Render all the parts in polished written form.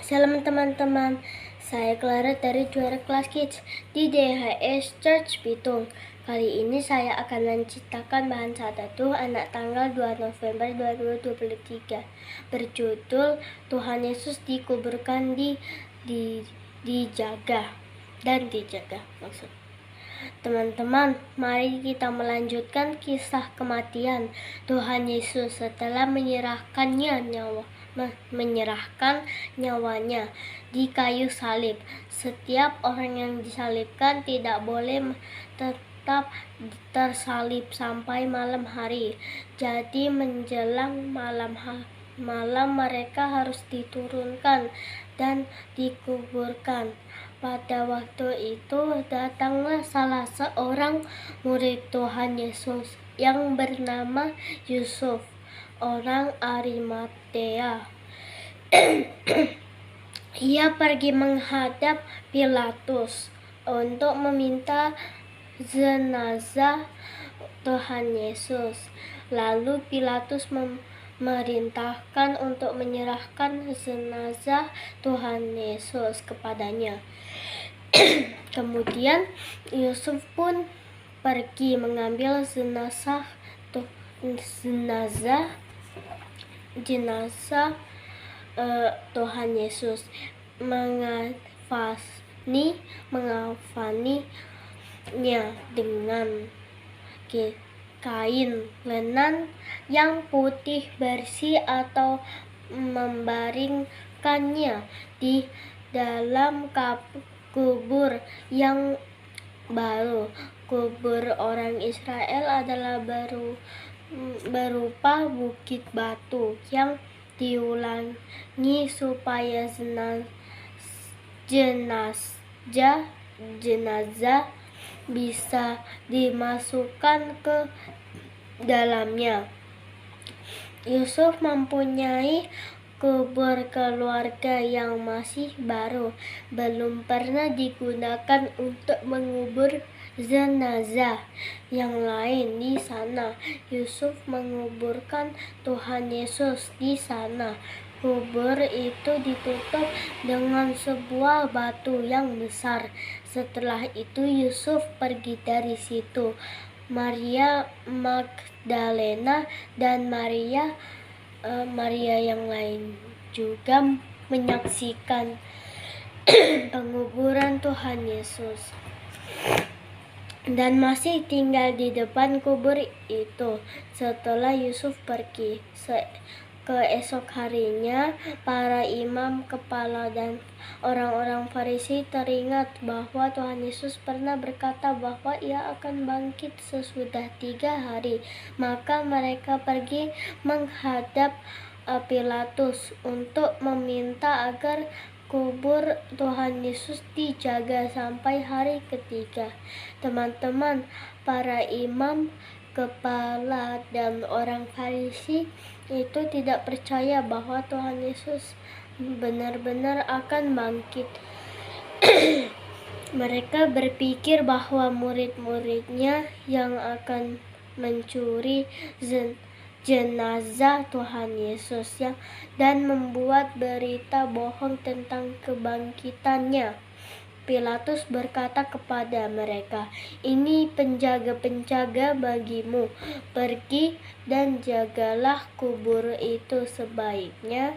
Salam teman-teman, saya Clara dari Juara Kelas Kids di DHS Church Bitung. Kali ini saya akan menceritakan bahan sadatu anak tanggal 2 November 2023 berjudul Tuhan Yesus dikuburkan dijaga maksud. Teman-teman, mari kita melanjutkan kisah kematian Tuhan Yesus setelah menyerahkan nyawanya di kayu salib. Setiap orang yang disalibkan tidak boleh tetap tersalib sampai malam hari. Jadi menjelang malam mereka harus diturunkan dan dikuburkan. Pada waktu itu datanglah salah seorang murid Tuhan Yesus yang bernama Yusuf, orang Arimatea. Ia pergi menghadap Pilatus untuk meminta jenazah Tuhan Yesus. Lalu Pilatus memerintahkan untuk menyerahkan jenazah Tuhan Yesus kepadanya. Kemudian Yusuf pun pergi mengambil jenazah Tuhan Yesus, mengafaninya dengan kain lenan yang putih bersih atau membaringkannya di dalam kubur yang baru. Kubur orang Israel adalah berupa bukit batu yang diulangi supaya jenazah bisa dimasukkan ke dalamnya. Yusuf mempunyai kubur keluarga yang masih baru, belum pernah digunakan untuk mengubur jenazah yang lain di sana. Yusuf menguburkan Tuhan Yesus di sana. Kubur itu ditutup dengan sebuah batu yang besar. Setelah itu Yusuf pergi dari situ. Maria Magdalena dan Maria yang lain juga menyaksikan penguburan Tuhan Yesus dan masih tinggal di depan kubur itu. Setelah Yusuf pergi, keesok harinya para imam kepala dan orang-orang Farisi teringat bahwa Tuhan Yesus pernah berkata bahwa ia akan bangkit sesudah 3 hari. Maka mereka pergi menghadap Pilatus untuk meminta agar kubur Tuhan Yesus dijaga sampai hari ketiga. Teman-teman, para imam kepala dan orang Farisi itu tidak percaya bahwa Tuhan Yesus benar-benar akan bangkit. Mereka berpikir bahwa murid-muridnya yang akan mencuri jenazah Tuhan Yesus dan membuat berita bohong tentang kebangkitannya. Pilatus berkata kepada mereka, "Ini penjaga-penjaga bagimu. Pergi dan jagalah kubur itu sebaik-baiknya."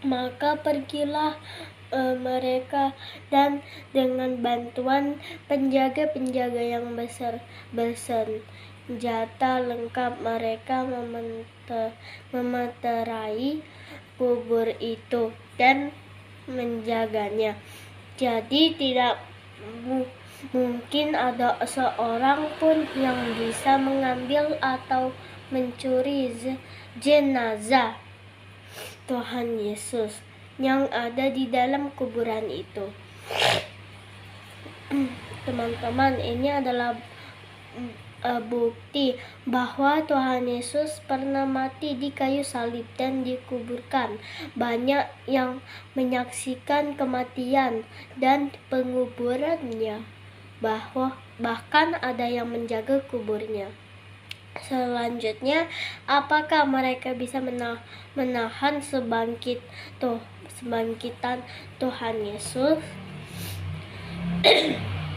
Maka pergilah mereka dan dengan bantuan penjaga-penjaga yang bersenjata lengkap mereka memeterai kubur itu dan menjaganya. Jadi tidak mungkin ada seorang pun yang bisa mengambil atau mencuri jenazah Tuhan Yesus yang ada di dalam kuburan itu. Teman-teman, ini adalah bukti bahwa Tuhan Yesus pernah mati di kayu salib dan dikuburkan. Banyak yang menyaksikan kematian dan penguburannya, bahkan ada yang menjaga kuburnya. Selanjutnya, apakah mereka bisa menahan sebangkitan Tuhan Yesus?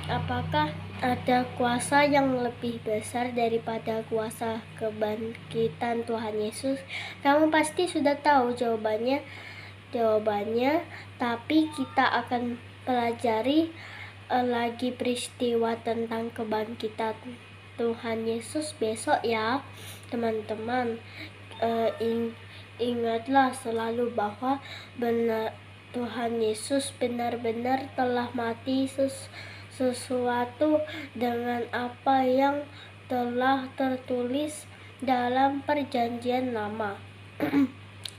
Apakah ada kuasa yang lebih besar daripada kuasa kebangkitan Tuhan Yesus? Kamu pasti sudah tahu jawabannya, tapi kita akan pelajari lagi peristiwa tentang kebangkitan Tuhan Yesus besok ya, teman-teman. Ingatlah selalu bahwa Tuhan Yesus benar-benar telah mati sesuatu dengan apa yang telah tertulis dalam perjanjian lama.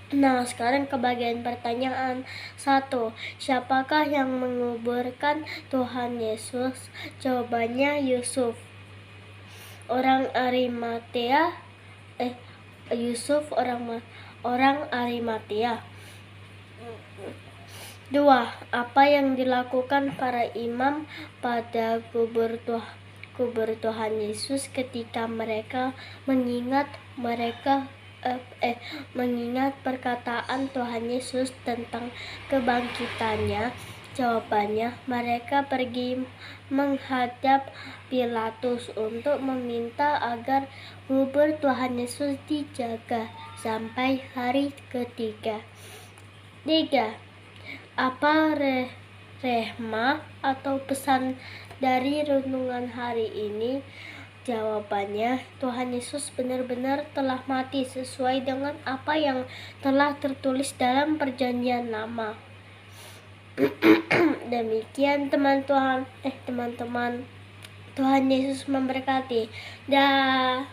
Nah, sekarang ke bagian pertanyaan 1. Siapakah yang menguburkan Tuhan Yesus? Jawabannya Yusuf, orang Arimatea. Yusuf orang Arimatea. 2. Apa yang dilakukan para imam pada kubur Tuhan Yesus ketika mereka mengingat perkataan Tuhan Yesus tentang kebangkitannya? Jawabannya, mereka pergi menghadap Pilatus untuk meminta agar kubur Tuhan Yesus dijaga sampai hari ketiga. 3. Apa rehma atau pesan dari renungan hari ini? Jawabannya, Tuhan Yesus benar-benar telah mati sesuai dengan apa yang telah tertulis dalam perjanjian lama. Demikian teman-teman. Tuhan Yesus memberkati. Dah.